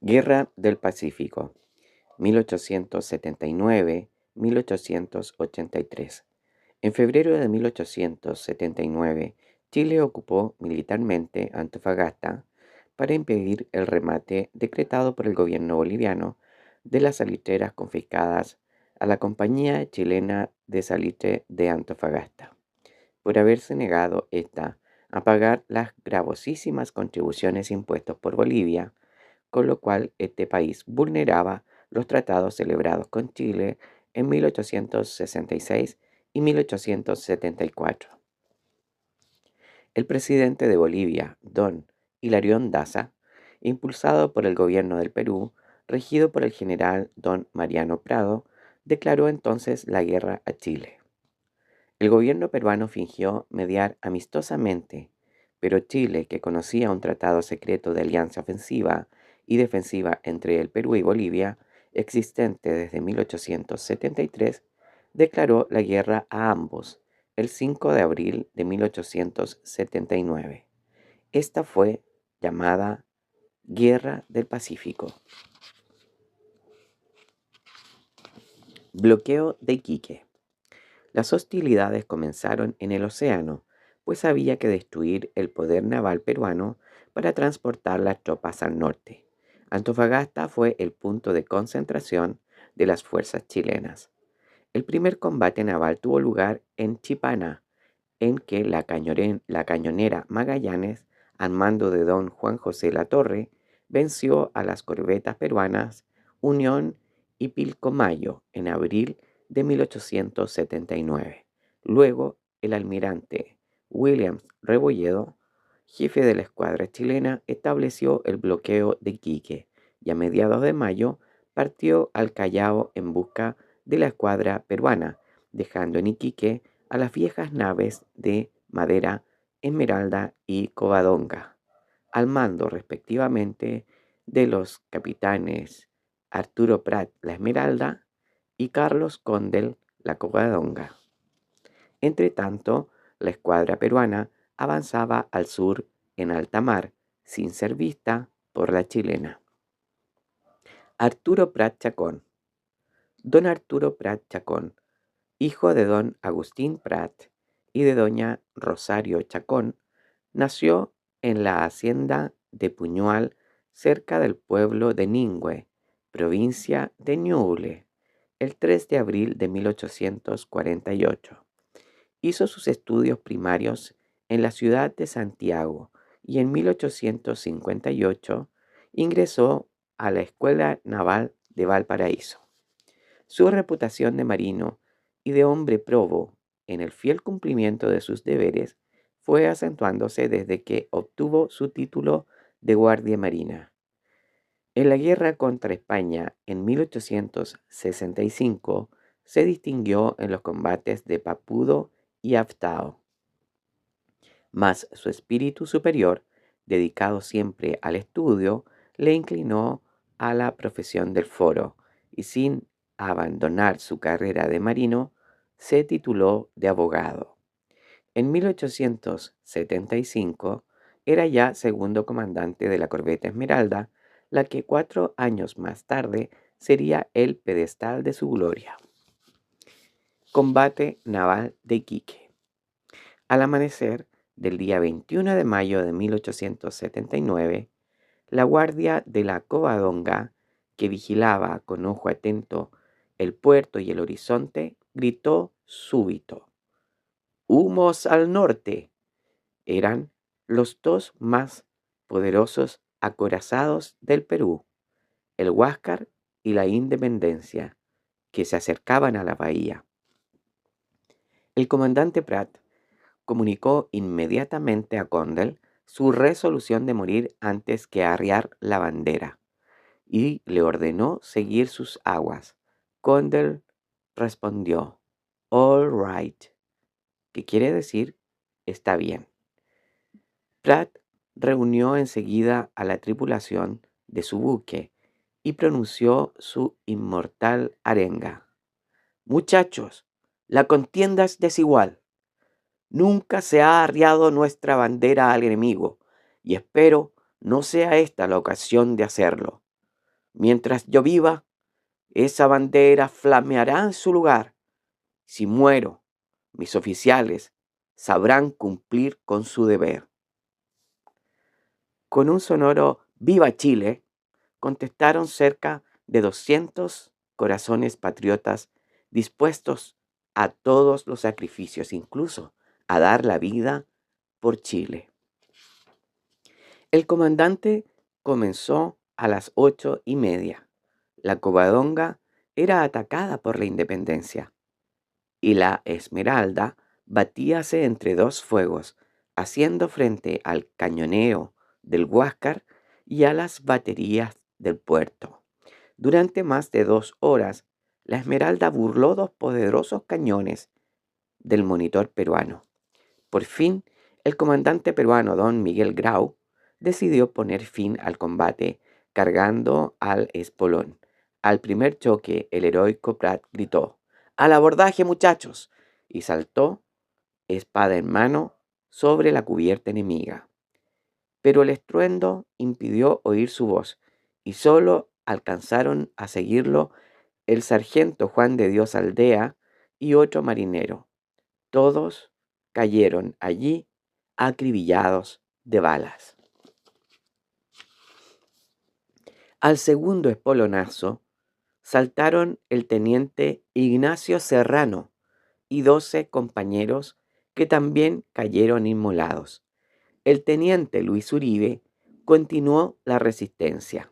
Guerra del Pacífico, 1879-1883. En febrero de 1879, Chile ocupó militarmente Antofagasta para impedir el remate decretado por el gobierno boliviano de las salitreras confiscadas a la Compañía Chilena de Salitre de Antofagasta, por haberse negado ésta a pagar las gravosísimas contribuciones impuestas por Bolivia, con lo cual este país vulneraba los tratados celebrados con Chile en 1866 y 1874. El presidente de Bolivia, don Hilarión Daza, impulsado por el gobierno del Perú, regido por el general don Mariano Prado, declaró entonces la guerra a Chile. El gobierno peruano fingió mediar amistosamente, pero Chile, que conocía un tratado secreto de alianza ofensiva y defensiva entre el Perú y Bolivia, existente desde 1873, declaró la guerra a ambos el 5 de abril de 1879. Esta fue llamada Guerra del Pacífico. Bloqueo de Iquique. Las hostilidades comenzaron en el océano, pues había que destruir el poder naval peruano para transportar las tropas al norte. Antofagasta fue el punto de concentración de las fuerzas chilenas. El primer combate naval tuvo lugar en Chipana, en que la cañonera Magallanes, al mando de don Juan José Latorre, venció a las corbetas peruanas Unión y Pilcomayo en abril de 1879. Luego, el almirante Williams Rebolledo, jefe de la escuadra chilena, estableció el bloqueo de Iquique y a mediados de mayo partió al Callao en busca de la escuadra peruana, dejando en Iquique a las viejas naves de Madera, Esmeralda y Covadonga, al mando respectivamente de los capitanes Arturo Prat la Esmeralda y Carlos Condel la Covadonga. Entretanto, la escuadra peruana avanzaba al sur en alta mar, sin ser vista por la chilena. Arturo Prat Chacón. Don Arturo Prat Chacón, hijo de don Agustín Prat y de doña Rosario Chacón, nació en la hacienda de Puñual, cerca del pueblo de Ningüe, provincia de Ñuble, el 3 de abril de 1848. Hizo sus estudios primarios en la ciudad de Santiago y en 1858 ingresó a la Escuela Naval de Valparaíso. Su reputación de marino y de hombre probo en el fiel cumplimiento de sus deberes fue acentuándose desde que obtuvo su título de guardia marina. En la guerra contra España en 1865 se distinguió en los combates de Papudo y Aftao, mas su espíritu superior, dedicado siempre al estudio, le inclinó a la profesión del foro y sin abandonar su carrera de marino, se tituló de abogado. En 1875 era ya segundo comandante de la corbeta Esmeralda, la que 4 años más tarde sería el pedestal de su gloria. Combate naval de Iquique. Al amanecer del día 21 de mayo de 1879, la guardia de la Covadonga, que vigilaba con ojo atento el puerto y el horizonte, gritó súbito: ¡Humos al norte! Eran los dos más poderosos acorazados del Perú, el Huáscar y la Independencia, que se acercaban a la bahía. El comandante Prat comunicó inmediatamente a Condell su resolución de morir antes que arriar la bandera y le ordenó seguir sus aguas. Condell respondió, "All right", que quiere decir "está bien". Pratt reunió enseguida a la tripulación de su buque y pronunció su inmortal arenga: "Muchachos, la contienda es desigual. Nunca se ha arriado nuestra bandera al enemigo, y espero no sea esta la ocasión de hacerlo. Mientras yo viva, esa bandera flameará en su lugar. Si muero, mis oficiales sabrán cumplir con su deber. Con un sonoro ¡Viva Chile! Contestaron cerca de 200 corazones patriotas dispuestos a todos los sacrificios, incluso a dar la vida por Chile. El comandante comenzó a las 8:30. La Covadonga era atacada por la Independencia y la Esmeralda batíase entre dos fuegos, haciendo frente al cañoneo del Huáscar y a las baterías del puerto. Durante más de 2 horas, la Esmeralda burló dos poderosos cañones del monitor peruano. Por fin, el comandante peruano don Miguel Grau decidió poner fin al combate cargando al espolón. Al primer choque, el heroico Prat gritó: «¡Al abordaje, muchachos!» y saltó, espada en mano, sobre la cubierta enemiga. Pero el estruendo impidió oír su voz y solo alcanzaron a seguirlo el sargento Juan de Dios Aldea y otro marinero. Todos cayeron allí acribillados de balas. Al segundo espolonazo saltaron el teniente Ignacio Serrano y 12 compañeros que también cayeron inmolados. El teniente Luis Uribe continuó la resistencia.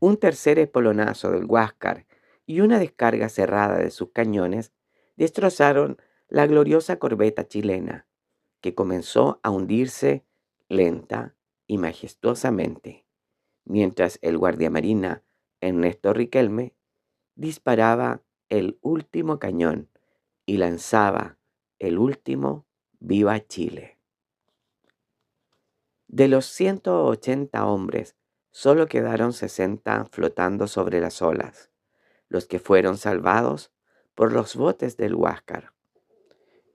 Un tercer espolonazo del Huáscar y una descarga cerrada de sus cañones destrozaron la gloriosa corbeta chilena, que comenzó a hundirse lenta y majestuosamente, mientras el guardiamarina Ernesto Riquelme disparaba el último cañón y lanzaba el último «Viva Chile». De los 180 hombres, solo quedaron 60 flotando sobre las olas, los que fueron salvados por los botes del Huáscar.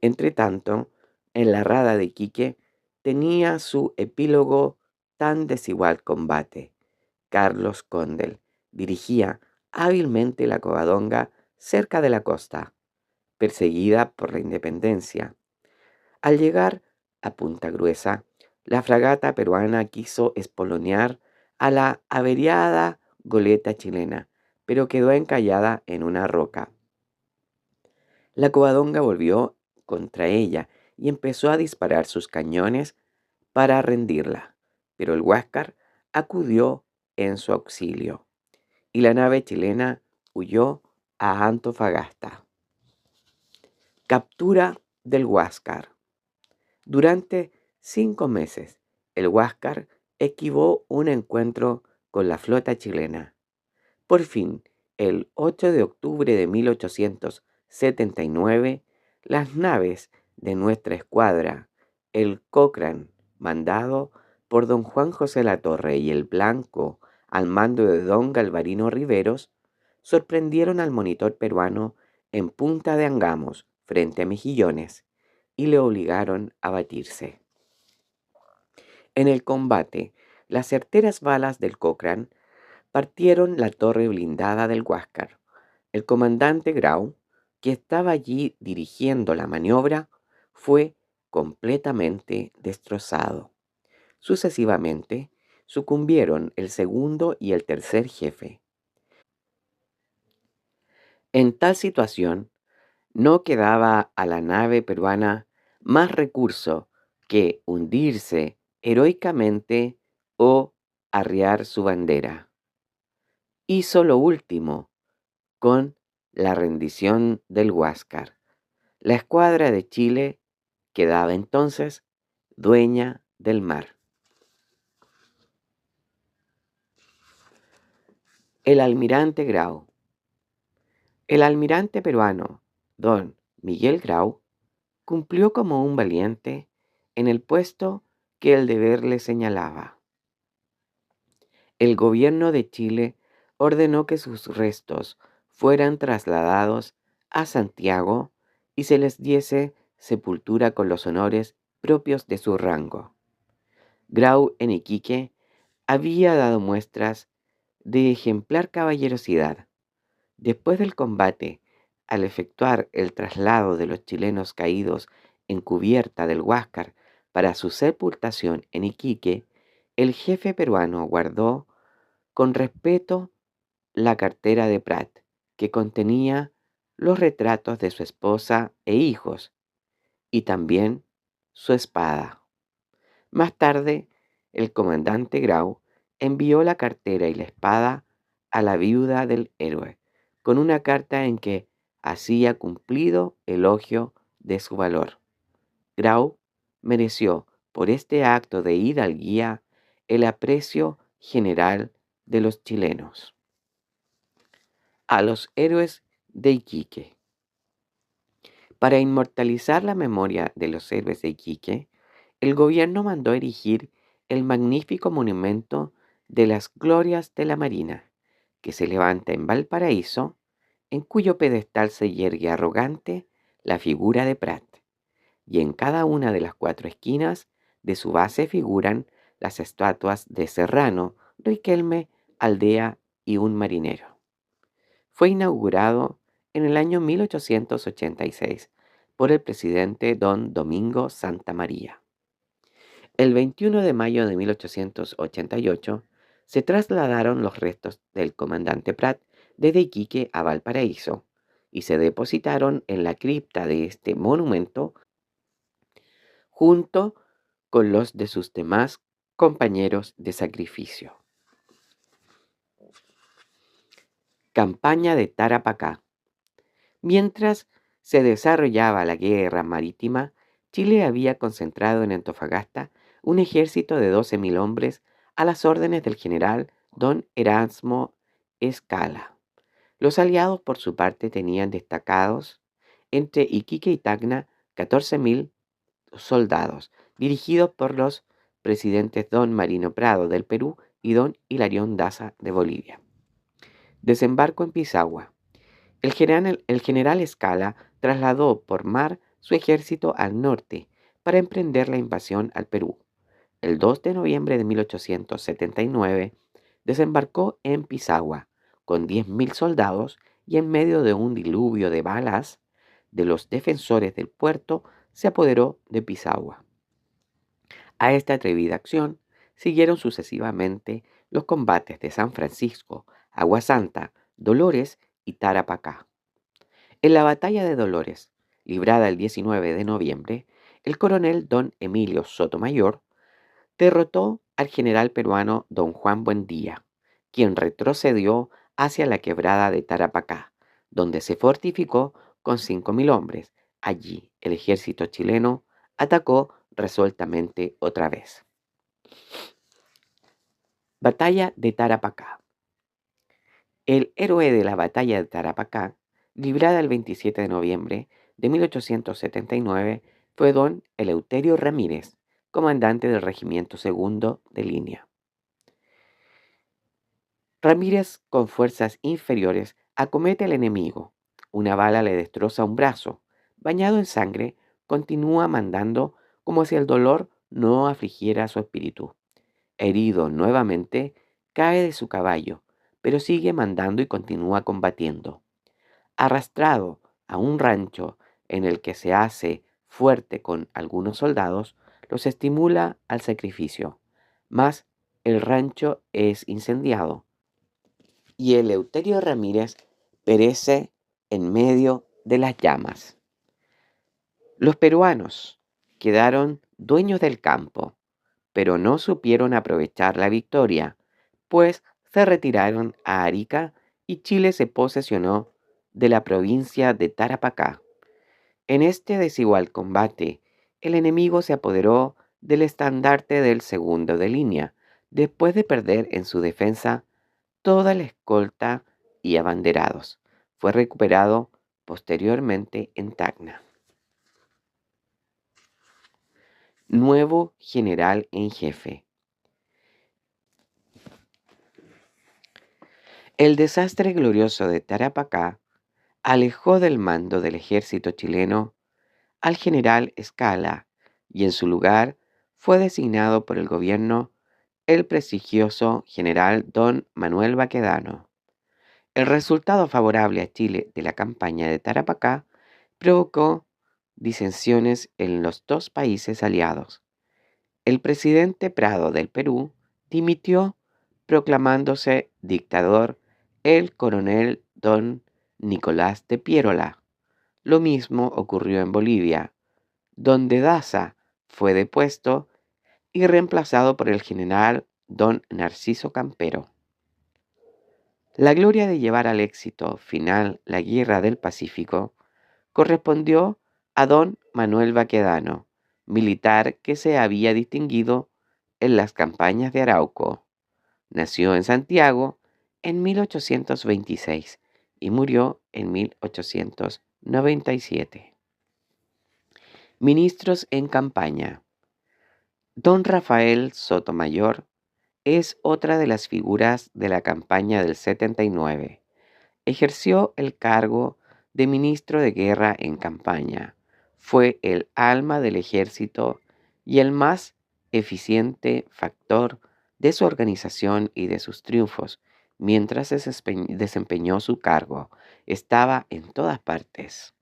Entretanto, en la rada de Iquique tenía su epílogo tan desigual combate. Carlos Condel dirigía hábilmente la Covadonga cerca de la costa, perseguida por la Independencia. Al llegar a Punta Gruesa, la fragata peruana quiso espolonear a la averiada goleta chilena, pero quedó encallada en una roca. La Covadonga volvió contra ella y empezó a disparar sus cañones para rendirla, pero el Huáscar acudió en su auxilio y la nave chilena huyó a Antofagasta. Captura del Huáscar. Durante 5 meses, el Huáscar esquivó un encuentro con la flota chilena. Por fin, el 8 de octubre de 1879, las naves de nuestra escuadra, el Cochrane, mandado por don Juan José Latorre, y el Blanco, al mando de don Galvarino Riveros, sorprendieron al monitor peruano en Punta de Angamos, frente a Mejillones, y le obligaron a batirse. En el combate, las certeras balas del Cochrane partieron la torre blindada del Huáscar. El comandante Grau, que estaba allí dirigiendo la maniobra, fue completamente destrozado. Sucesivamente, sucumbieron el segundo y el tercer jefe. En tal situación, no quedaba a la nave peruana más recurso que hundirse heroicamente o arriar su bandera. Hizo lo último con la rendición del Huáscar. La escuadra de Chile quedaba entonces dueña del mar. El almirante Grau. El almirante peruano, don Miguel Grau, cumplió como un valiente en el puesto que el deber le señalaba. El gobierno de Chile ordenó que sus restos fueran trasladados a Santiago y se les diese sepultura con los honores propios de su rango. Grau en Iquique había dado muestras de ejemplar caballerosidad. Después del combate, al efectuar el traslado de los chilenos caídos en cubierta del Huáscar para su sepultación en Iquique, el jefe peruano guardó con respeto la cartera de Prat, que contenía los retratos de su esposa e hijos, y también su espada. Más tarde, el comandante Grau envió la cartera y la espada a la viuda del héroe, con una carta en que hacía cumplido elogio de su valor. Grau mereció por este acto de hidalguía el aprecio general de los chilenos. A los héroes de Iquique. Para inmortalizar la memoria de los héroes de Iquique, el gobierno mandó erigir el magnífico monumento de las glorias de la Marina, que se levanta en Valparaíso, en cuyo pedestal se yergue arrogante la figura de Prat, y en cada una de las 4 esquinas de su base figuran las estatuas de Serrano, Riquelme, Aldea y un marinero. Fue inaugurado en el año 1886 por el presidente don Domingo Santa María. El 21 de mayo de 1888 se trasladaron los restos del comandante Prat desde Iquique a Valparaíso y se depositaron en la cripta de este monumento junto con los de sus demás compañeros de sacrificio. Campaña de Tarapacá. Mientras se desarrollaba la guerra marítima, Chile había concentrado en Antofagasta un ejército de 12.000 hombres a las órdenes del general don Erasmo Escala. Los aliados, por su parte, tenían destacados entre Iquique y Tacna 14.000 soldados, dirigidos por los presidentes don Marino Prado del Perú y don Hilarión Daza de Bolivia. Desembarco en Pisagua. El general Escala trasladó por mar su ejército al norte para emprender la invasión al Perú. El 2 de noviembre de 1879 desembarcó en Pisagua con 10.000 soldados y en medio de un diluvio de balas de los defensores del puerto se apoderó de Pisagua. A esta atrevida acción siguieron sucesivamente los combates de San Francisco, Agua Santa, Dolores y Tarapacá. En la batalla de Dolores, librada el 19 de noviembre, el coronel don Emilio Sotomayor derrotó al general peruano don Juan Buendía, quien retrocedió hacia la quebrada de Tarapacá, donde se fortificó con 5.000 hombres. Allí el ejército chileno atacó resueltamente otra vez. Batalla de Tarapacá. El héroe de la batalla de Tarapacá, librada el 27 de noviembre de 1879, fue don Eleuterio Ramírez, comandante del Regimiento Segundo de Línea. Ramírez, con fuerzas inferiores, acomete al enemigo. Una bala le destroza un brazo. Bañado en sangre, continúa mandando como si el dolor no afligiera su espíritu. Herido nuevamente, cae de su caballo, pero sigue mandando y continúa combatiendo. Arrastrado a un rancho en el que se hace fuerte con algunos soldados, los estimula al sacrificio. Mas el rancho es incendiado y Eleuterio Ramírez perece en medio de las llamas. Los peruanos quedaron dueños del campo, pero no supieron aprovechar la victoria, pues se retiraron a Arica y Chile se posesionó de la provincia de Tarapacá. En este desigual combate, el enemigo se apoderó del estandarte del segundo de línea, después de perder en su defensa toda la escolta y abanderados. Fue recuperado posteriormente en Tacna. Nuevo general en jefe. El desastre glorioso de Tarapacá alejó del mando del ejército chileno al general Escala y en su lugar fue designado por el gobierno el prestigioso general don Manuel Baquedano. El resultado favorable a Chile de la campaña de Tarapacá provocó disensiones en los dos países aliados. El presidente Prado del Perú dimitió proclamándose dictador el coronel don Nicolás de Piérola. Lo mismo ocurrió en Bolivia, donde Daza fue depuesto y reemplazado por el general don Narciso Campero. La gloria de llevar al éxito final la Guerra del Pacífico correspondió a don Manuel Baquedano, militar que se había distinguido en las campañas de Arauco. Nació en Santiago en 1826 y murió en 1897. Ministros en campaña. Don Rafael Sotomayor es otra de las figuras de la campaña del 79. Ejerció el cargo de ministro de guerra en campaña. Fue el alma del ejército y el más eficiente factor de su organización y de sus triunfos. Mientras desempeñó su cargo, estaba en todas partes.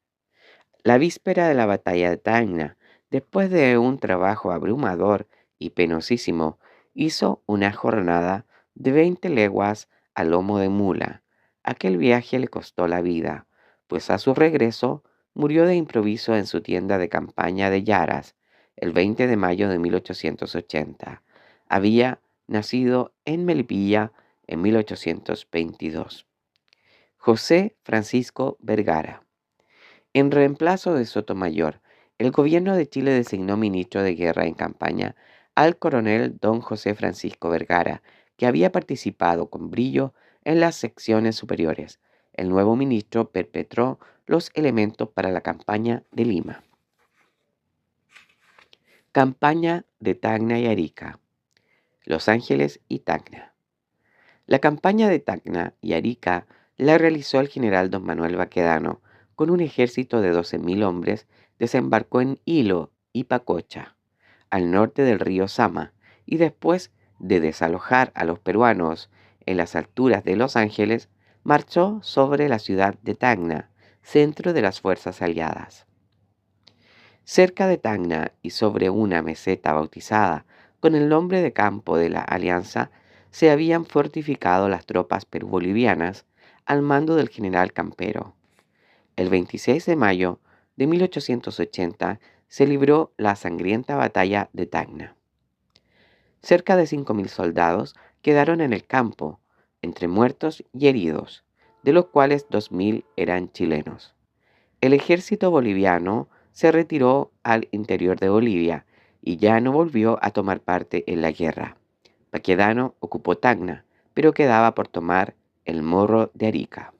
La víspera de la batalla de Tacna, después de un trabajo abrumador y penosísimo, hizo una jornada de 20 leguas a lomo de mula. Aquel viaje le costó la vida, pues a su regreso murió de improviso en su tienda de campaña de Yaras, el 20 de mayo de 1880. Había nacido en Melipilla en 1822. José Francisco Vergara. En reemplazo de Sotomayor, el gobierno de Chile designó ministro de guerra en campaña al coronel don José Francisco Vergara, que había participado con brillo en las secciones superiores. El nuevo ministro perpetró los elementos para la campaña de Lima. Campaña de Tacna y Arica. Los Ángeles y Tacna. La campaña de Tacna y Arica la realizó el general don Manuel Baquedano. Con un ejército de 12.000 hombres, desembarcó en Hilo y Pacocha, al norte del río Sama, y después de desalojar a los peruanos en las alturas de Los Ángeles, marchó sobre la ciudad de Tacna, centro de las fuerzas aliadas. Cerca de Tacna y sobre una meseta bautizada con el nombre de Campo de la Alianza, se habían fortificado las tropas perú-bolivianas al mando del general Campero. El 26 de mayo de 1880 se libró la sangrienta batalla de Tacna. Cerca de 5.000 soldados quedaron en el campo, entre muertos y heridos, de los cuales 2.000 eran chilenos. El ejército boliviano se retiró al interior de Bolivia y ya no volvió a tomar parte en la guerra. Baquedano ocupó Tacna, pero quedaba por tomar el Morro de Arica.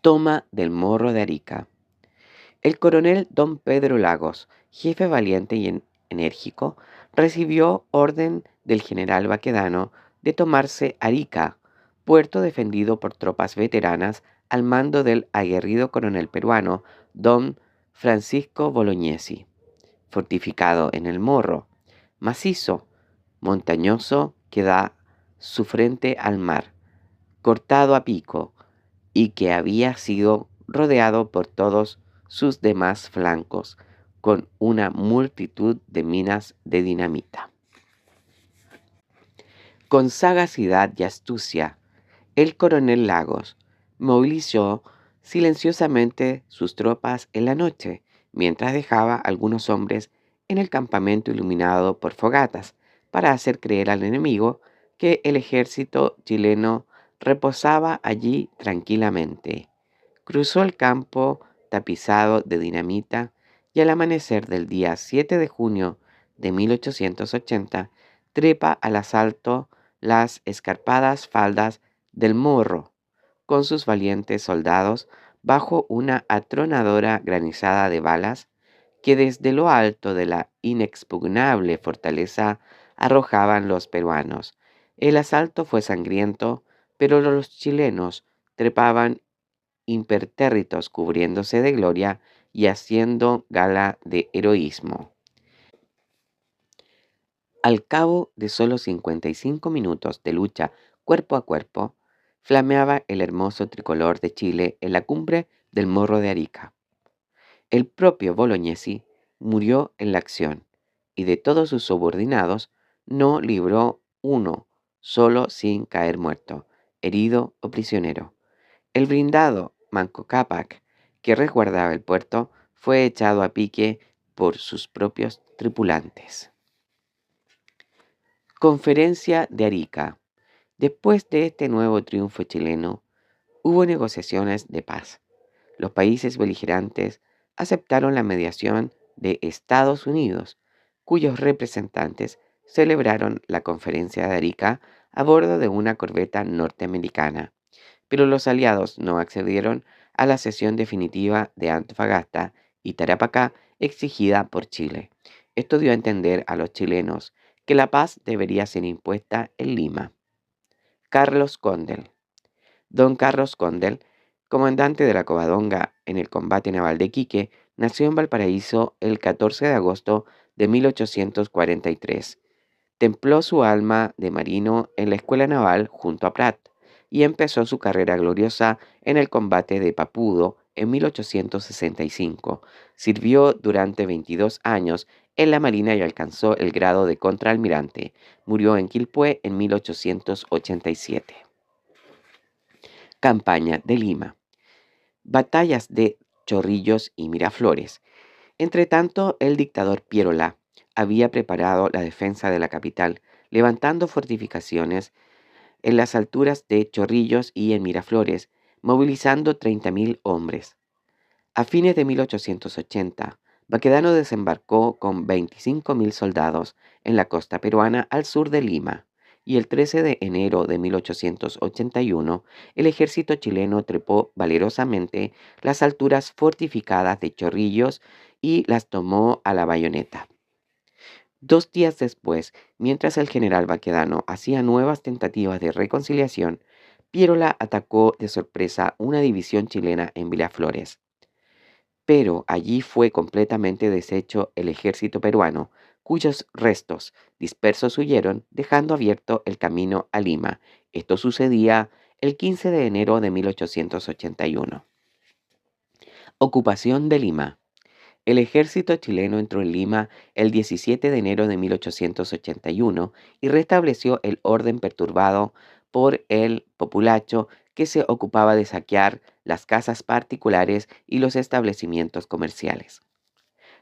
Toma del Morro de Arica. El coronel don Pedro Lagos, jefe valiente y enérgico, recibió orden del general Baquedano de tomarse Arica, puerto defendido por tropas veteranas al mando del aguerrido coronel peruano don Francisco Bolognesi, fortificado en el Morro, macizo, montañoso que da su frente al mar, cortado a pico, y que había sido rodeado por todos sus demás flancos con una multitud de minas de dinamita. Con sagacidad y astucia, el coronel Lagos movilizó silenciosamente sus tropas en la noche, mientras dejaba algunos hombres en el campamento iluminado por fogatas, para hacer creer al enemigo que el ejército chileno reposaba allí tranquilamente. Cruzó el campo tapizado de dinamita y al amanecer del día 7 de junio de 1880 trepa al asalto las escarpadas faldas del Morro con sus valientes soldados bajo una atronadora granizada de balas que desde lo alto de la inexpugnable fortaleza arrojaban los peruanos. El asalto fue sangriento, pero los chilenos trepaban impertérritos cubriéndose de gloria y haciendo gala de heroísmo. Al cabo de solo 55 minutos de lucha cuerpo a cuerpo, flameaba el hermoso tricolor de Chile en la cumbre del Morro de Arica. El propio Bolognesi murió en la acción y de todos sus subordinados no libró uno solo sin caer muerto, herido o prisionero. El blindado Manco Cápac, que resguardaba el puerto, fue echado a pique por sus propios tripulantes. Conferencia de Arica. Después de este nuevo triunfo chileno, hubo negociaciones de paz. Los países beligerantes aceptaron la mediación de Estados Unidos, cuyos representantes celebraron la conferencia de Arica a bordo de una corbeta norteamericana, pero los aliados no accedieron a la cesión definitiva de Antofagasta y Tarapacá exigida por Chile. Esto dio a entender a los chilenos que la paz debería ser impuesta en Lima. Carlos Condel. Don Carlos Condel, comandante de la Covadonga en el combate naval de Iquique, nació en Valparaíso el 14 de agosto de 1843. Templó su alma de marino en la Escuela Naval junto a Prat y empezó su carrera gloriosa en el combate de Papudo en 1865. Sirvió durante 22 años en la Marina y alcanzó el grado de contraalmirante. Murió en Quilpué en 1887. Campaña de Lima. Batallas de Chorrillos y Miraflores. Entretanto, el dictador Pierola había preparado la defensa de la capital, levantando fortificaciones en las alturas de Chorrillos y en Miraflores, movilizando 30.000 hombres. A fines de 1880, Baquedano desembarcó con 25.000 soldados en la costa peruana al sur de Lima, y el 13 de enero de 1881 el ejército chileno trepó valerosamente las alturas fortificadas de Chorrillos y las tomó a la bayoneta. 2 días después, mientras el general Baquedano hacía nuevas tentativas de reconciliación, Pierola atacó de sorpresa una división chilena en Miraflores. Pero allí fue completamente deshecho el ejército peruano, cuyos restos dispersos huyeron, dejando abierto el camino a Lima. Esto sucedía el 15 de enero de 1881. Ocupación de Lima. El ejército chileno entró en Lima el 17 de enero de 1881 y restableció el orden perturbado por el populacho que se ocupaba de saquear las casas particulares y los establecimientos comerciales.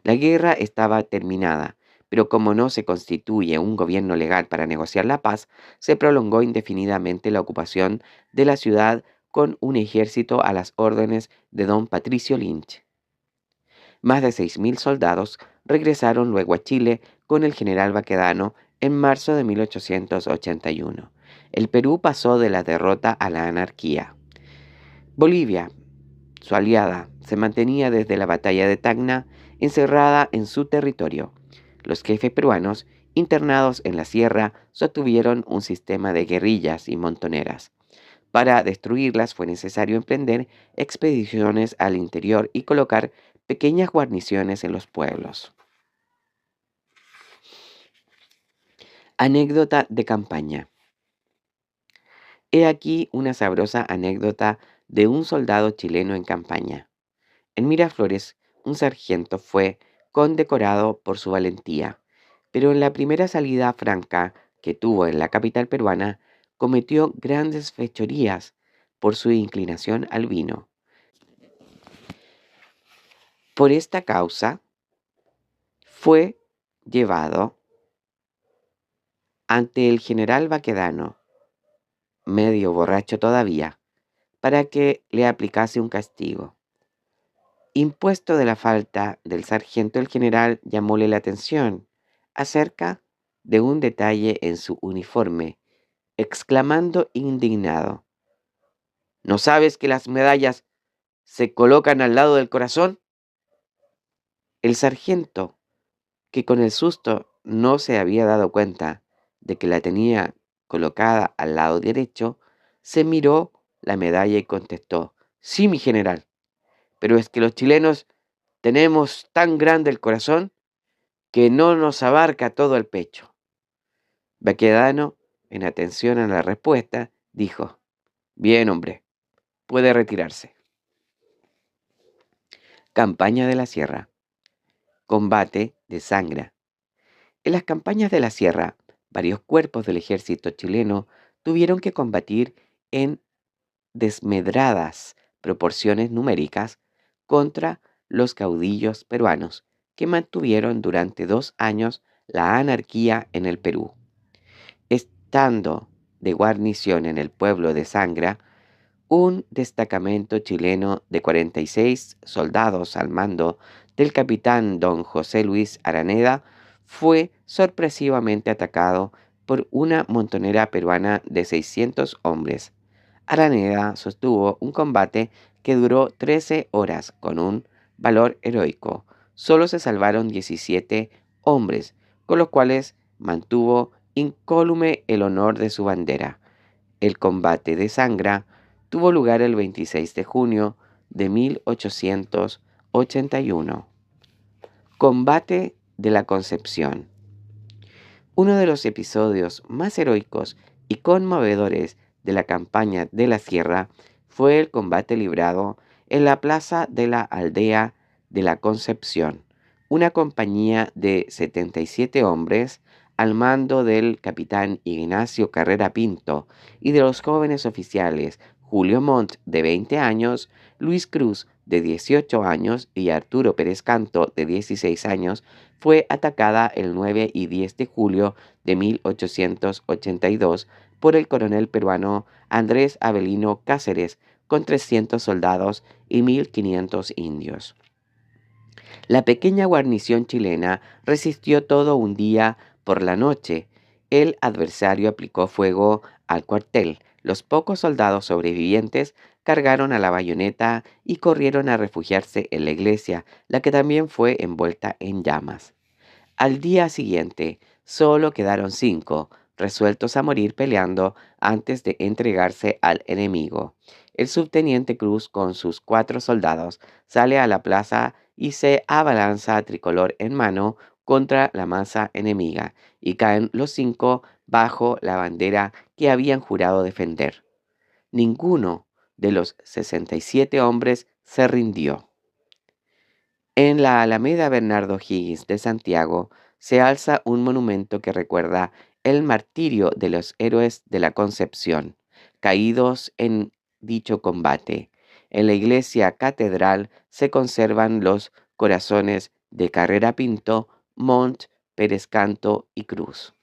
La guerra estaba terminada, pero como no se constituye un gobierno legal para negociar la paz, se prolongó indefinidamente la ocupación de la ciudad con un ejército a las órdenes de don Patricio Lynch. Más de 6.000 soldados regresaron luego a Chile con el general Baquedano en marzo de 1881. El Perú pasó de la derrota a la anarquía. Bolivia, su aliada, se mantenía desde la batalla de Tacna encerrada en su territorio. Los jefes peruanos, internados en la sierra, sostuvieron un sistema de guerrillas y montoneras. Para destruirlas fue necesario emprender expediciones al interior y colocar pequeñas guarniciones en los pueblos. Anécdota de campaña. He aquí una sabrosa anécdota de un soldado chileno en campaña. En Miraflores, un sargento fue condecorado por su valentía, pero en la primera salida franca que tuvo en la capital peruana, cometió grandes fechorías por su inclinación al vino. Por esta causa, fue llevado ante el general Baquedano, medio borracho todavía, para que le aplicase un castigo. Impuesto de la falta del sargento, el general llamóle la atención acerca de un detalle en su uniforme, exclamando indignado: ¿No sabes que las medallas se colocan al lado del corazón? El sargento, que con el susto no se había dado cuenta de que la tenía colocada al lado derecho, se miró la medalla y contestó: Sí, mi general, pero es que los chilenos tenemos tan grande el corazón que no nos abarca todo el pecho. Baquedano, en atención a la respuesta, dijo: bien, hombre, puede retirarse. Campaña de la Sierra. Combate de Sangra. En las campañas de la Sierra, varios cuerpos del ejército chileno tuvieron que combatir en desmedradas proporciones numéricas contra los caudillos peruanos, que mantuvieron durante 2 años la anarquía en el Perú. Estando de guarnición en el pueblo de Sangra, un destacamento chileno de 46 soldados al mando del capitán don José Luis Araneda fue sorpresivamente atacado por una montonera peruana de 600 hombres. Araneda sostuvo un combate que duró 13 horas con un valor heroico. Solo se salvaron 17 hombres, con los cuales mantuvo incólume el honor de su bandera. El combate de Sangra tuvo lugar el 26 de junio de 1881. Combate de la Concepción. Uno de los episodios más heroicos y conmovedores de la campaña de la Sierra fue el combate librado en la plaza de la aldea de la Concepción. Una compañía de 77 hombres al mando del capitán Ignacio Carrera Pinto y de los jóvenes oficiales Julio Montt, de 20 años, Luis Cruz, de 18 años, y Arturo Pérez Canto, de 16 años, fue atacada el 9 y 10 de julio de 1882 por el coronel peruano Andrés Avelino Cáceres con 300 soldados y 1.500 indios. La pequeña guarnición chilena resistió todo un día. Por la noche, el adversario aplicó fuego al cuartel. Los pocos soldados sobrevivientes cargaron a la bayoneta y corrieron a refugiarse en la iglesia, la que también fue envuelta en llamas. Al día siguiente, solo quedaron 5, resueltos a morir peleando antes de entregarse al enemigo. El subteniente Cruz, con sus 4 soldados, sale a la plaza y se abalanza tricolor en mano contra la masa enemiga, y caen los 5 bajo la bandera que habían jurado defender. Ninguno de los 67 hombres se rindió. En la Alameda Bernardo Higgins de Santiago se alza un monumento que recuerda el martirio de los héroes de la Concepción, caídos en dicho combate. En la iglesia catedral se conservan los corazones de Carrera Pinto, Montt, Pérez Canto y Cruz.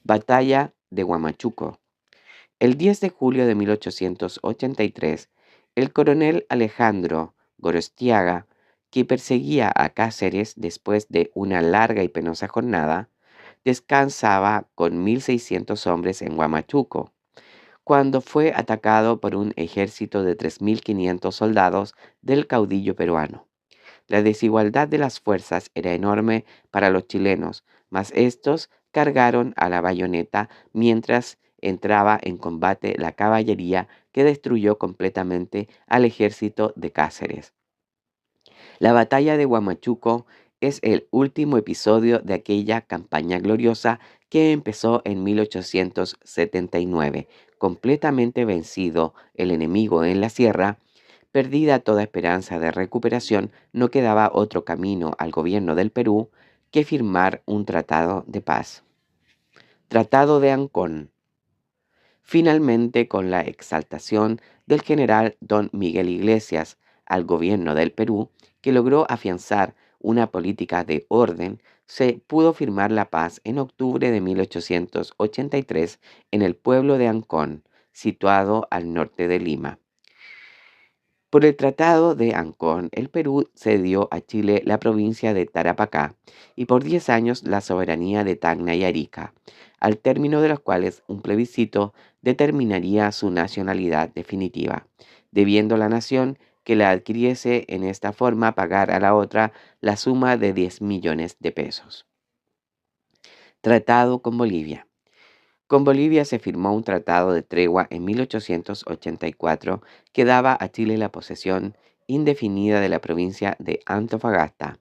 Batalla de Huamachuco. El 10 de julio de 1883, el coronel Alejandro Gorostiaga, que perseguía a Cáceres después de una larga y penosa jornada, descansaba con 1.600 hombres en Huamachuco, cuando fue atacado por un ejército de 3.500 soldados del caudillo peruano. La desigualdad de las fuerzas era enorme para los chilenos, mas estos cargaron a la bayoneta mientras entraba en combate la caballería, que destruyó completamente al ejército de Cáceres. La batalla de Huamachuco es el último episodio de aquella campaña gloriosa que empezó en 1879. Completamente vencido el enemigo en la sierra, perdida toda esperanza de recuperación, no quedaba otro camino al gobierno del Perú que firmar un tratado de paz. Tratado de Ancón. Finalmente, con la exaltación del general don Miguel Iglesias al gobierno del Perú, que logró afianzar una política de orden, se pudo firmar la paz en octubre de 1883 en el pueblo de Ancón, situado al norte de Lima. Por el Tratado de Ancón, el Perú cedió a Chile la provincia de Tarapacá y por 10 años la soberanía de Tacna y Arica, al término de los cuales un plebiscito determinaría su nacionalidad definitiva, debiendo la nación que la adquiriese en esta forma pagar a la otra la suma de 10 millones de pesos. Tratado con Bolivia. Con Bolivia se firmó un tratado de tregua en 1884 que daba a Chile la posesión indefinida de la provincia de Antofagasta.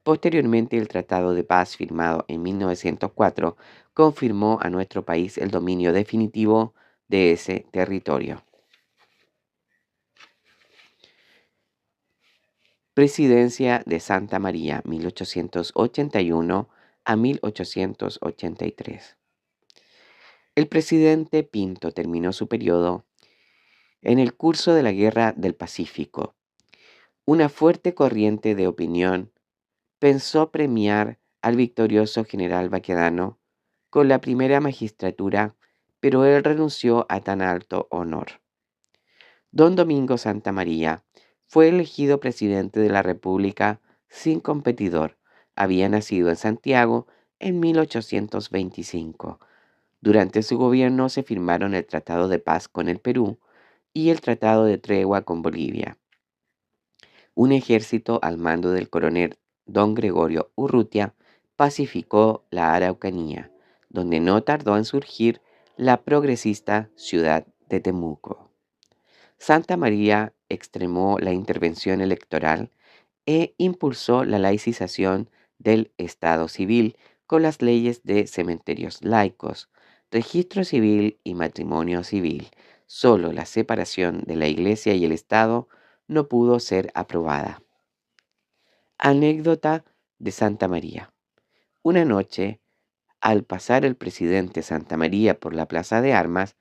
Posteriormente, el Tratado de Paz firmado en 1904 confirmó a nuestro país el dominio definitivo de ese territorio. Presidencia de Santa María, 1881 a 1883. El presidente Pinto terminó su periodo en el curso de la Guerra del Pacífico. Una fuerte corriente de opinión pensó premiar al victorioso general Baquedano con la primera magistratura, pero él renunció a tan alto honor. Don Domingo Santa María fue elegido presidente de la República sin competidor. Había nacido en Santiago en 1825. Durante su gobierno se firmaron el Tratado de Paz con el Perú y el Tratado de Tregua con Bolivia. Un ejército al mando del coronel don Gregorio Urrutia pacificó la Araucanía, donde no tardó en surgir la progresista ciudad de Temuco. Santa María extremó la intervención electoral e impulsó la laicización del Estado civil con las leyes de cementerios laicos, registro civil y matrimonio civil. Solo la separación de la Iglesia y el Estado no pudo ser aprobada. Anécdota de Santa María. Una noche, al pasar el presidente Santa María por la plaza de armas,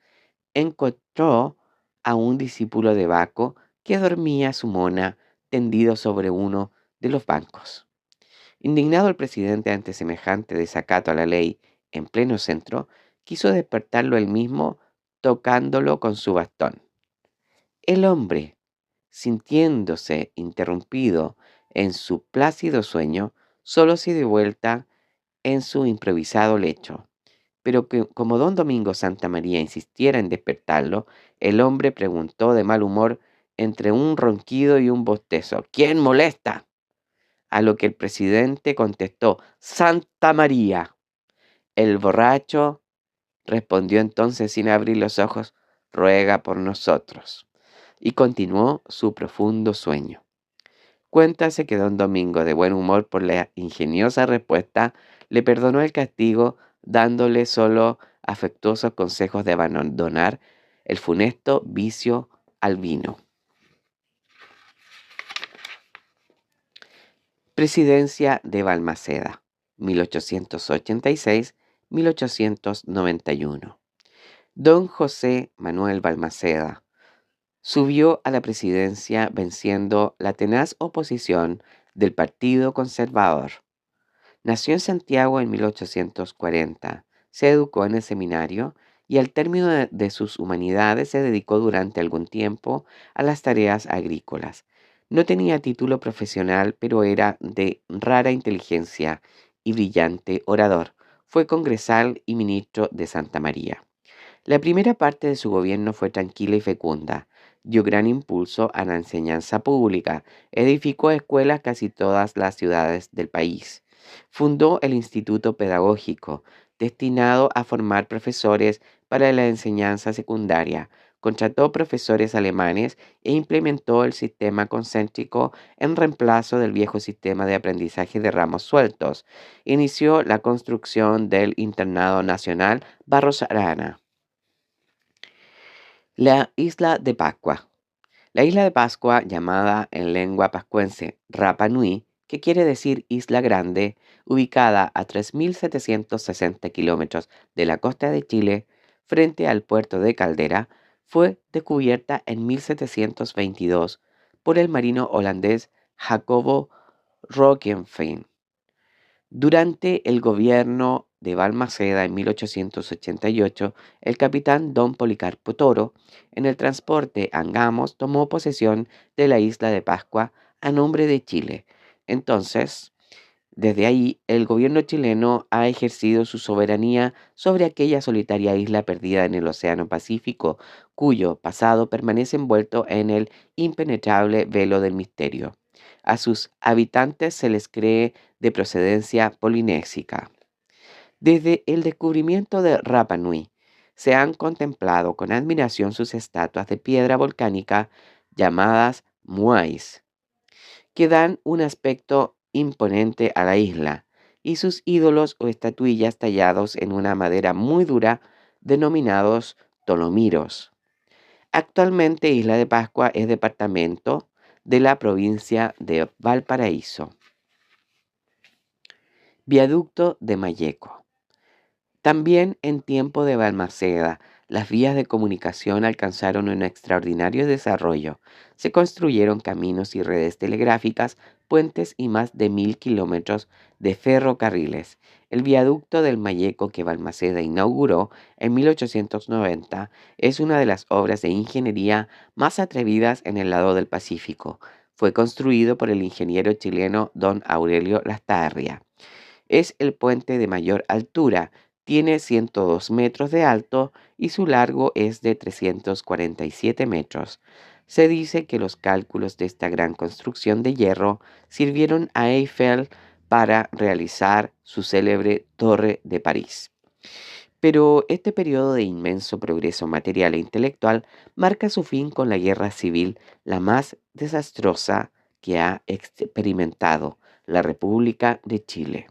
encontró a un discípulo de Baco que dormía su mona tendido sobre uno de los bancos. Indignado el presidente ante semejante desacato a la ley en pleno centro, quiso despertarlo él mismo tocándolo con su bastón. El hombre, sintiéndose interrumpido en su plácido sueño, solo se dio vuelta en su improvisado lecho. Pero que, como don Domingo Santa María insistiera en despertarlo, el hombre preguntó de mal humor entre un ronquido y un bostezo: ¿Quién molesta? A lo que el presidente contestó: Santa María. El borracho respondió entonces sin abrir los ojos: ruega por nosotros. Y continuó su profundo sueño. Cuéntase que don Domingo, de buen humor por la ingeniosa respuesta, le perdonó el castigo, dándole solo afectuosos consejos de abandonar el funesto vicio al vino. Presidencia de Balmaceda, 1886-1891. Don José Manuel Balmaceda subió a la presidencia venciendo la tenaz oposición del Partido Conservador. Nació en Santiago en 1840, se educó en el seminario y al término de sus humanidades se dedicó durante algún tiempo a las tareas agrícolas. No tenía título profesional, pero era de rara inteligencia y brillante orador. Fue congresal y ministro de Santa María. La primera parte de su gobierno fue tranquila y fecunda. Dio gran impulso a la enseñanza pública, edificó escuelas casi todas las ciudades del país. Fundó el Instituto Pedagógico, destinado a formar profesores para la enseñanza secundaria. Contrató profesores alemanes e implementó el sistema concéntrico en reemplazo del viejo sistema de aprendizaje de ramos sueltos. Inició la construcción del Internado Nacional Barros Arana. La isla de Pascua. La isla de Pascua, llamada en lengua pascuense Rapa Nui, que quiere decir Isla Grande, ubicada a 3.760 kilómetros de la costa de Chile, frente al puerto de Caldera, fue descubierta en 1722 por el marino holandés Jacobo Roggeveen. Durante el gobierno de Balmaceda en 1888, el capitán don Policarpo Toro, en el transporte Angamos, tomó posesión de la isla de Pascua a nombre de Chile. Entonces, desde ahí, el gobierno chileno ha ejercido su soberanía sobre aquella solitaria isla perdida en el Océano Pacífico, cuyo pasado permanece envuelto en el impenetrable velo del misterio. A sus habitantes se les cree de procedencia polinésica. Desde el descubrimiento de Rapa Nui, se han contemplado con admiración sus estatuas de piedra volcánica llamadas muais, que dan un aspecto imponente a la isla y sus ídolos o estatuillas tallados en una madera muy dura denominados tolomiros. Actualmente Isla de Pascua es departamento de la provincia de Valparaíso. Viaducto de Malleco. También en tiempo de Balmaceda, las vías de comunicación alcanzaron un extraordinario desarrollo. Se construyeron caminos y redes telegráficas, puentes y más de 1000 kilómetros de ferrocarriles. El viaducto del Malleco que Balmaceda inauguró en 1890 es una de las obras de ingeniería más atrevidas en el lado del Pacífico. Fue construido por el ingeniero chileno don Aurelio Lastarria. Es el puente de mayor altura, tiene 102 metros de alto y su largo es de 347 metros. Se dice que los cálculos de esta gran construcción de hierro sirvieron a Eiffel para realizar su célebre Torre de París. Pero este periodo de inmenso progreso material e intelectual marca su fin con la guerra civil, la más desastrosa que ha experimentado la República de Chile.